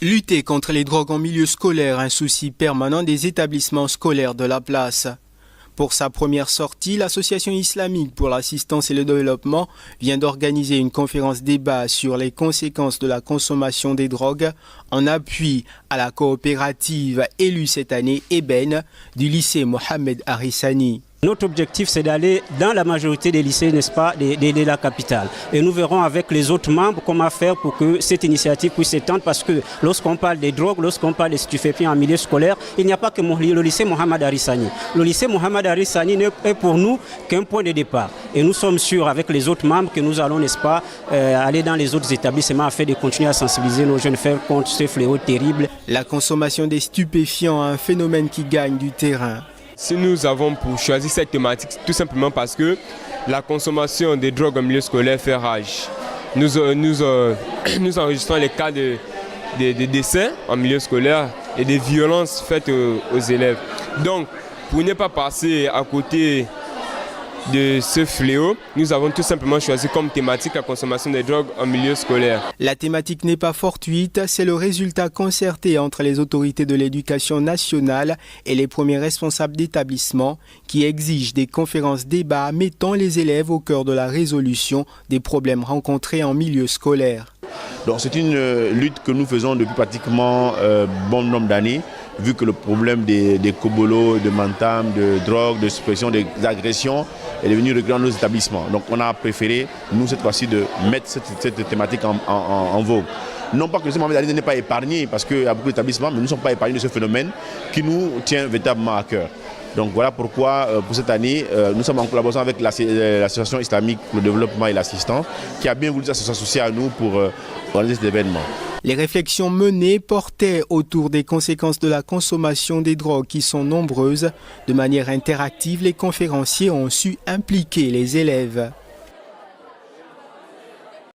Lutter contre les drogues en milieu scolaire, un souci permanent des établissements scolaires de la place. Pour sa première sortie, l'Association islamique pour l'assistance et le développement vient d'organiser une conférence débat sur les conséquences de la consommation des drogues en appui à la coopérative élue cette année Eben du lycée Mohamed Harissani. Notre objectif, c'est d'aller dans la majorité des lycées, n'est-ce pas, de la capitale. Et nous verrons avec les autres membres comment faire pour que cette initiative puisse s'étendre, parce que lorsqu'on parle des drogues, lorsqu'on parle des stupéfiants en milieu scolaire, il n'y a pas que le lycée Mohamed Harissani. Le lycée Mohamed Harissani est pour nous qu'un point de départ. Et nous sommes sûrs, avec les autres membres, que nous allons, n'est-ce pas, aller dans les autres établissements afin de continuer à sensibiliser nos jeunes frères contre ce fléau terrible. La consommation des stupéfiants, un phénomène qui gagne du terrain. Si nous avons choisi cette thématique, tout simplement parce que la consommation des drogues en milieu scolaire fait rage. Nous enregistrons les cas de décès en milieu scolaire et des violences faites aux élèves. Donc, pour ne pas passer à côté de ce fléau, nous avons tout simplement choisi comme thématique la consommation des drogues en milieu scolaire. La thématique n'est pas fortuite, c'est le résultat concerté entre les autorités de l'éducation nationale et les premiers responsables d'établissement qui exigent des conférences débats mettant les élèves au cœur de la résolution des problèmes rencontrés en milieu scolaire. Donc c'est une lutte que nous faisons depuis pratiquement bon nombre d'années, vu que le problème des cobolos, de mantam, de drogue, de suppression, des agressions est devenu récurrent dans nos établissements. Donc on a préféré, nous cette fois-ci, de mettre cette thématique en vogue. Non pas que le lycée Mohamed Harissani n'est pas épargné, parce qu'il y a beaucoup d'établissements, mais nous ne sommes pas épargnés de ce phénomène qui nous tient véritablement à cœur. Donc voilà pourquoi, pour cette année, nous sommes en collaboration avec l'Association islamique pour le développement et l'assistance, qui a bien voulu s'associer à nous pour organiser cet événement. Les réflexions menées portaient autour des conséquences de la consommation des drogues qui sont nombreuses. De manière interactive, les conférenciers ont su impliquer les élèves.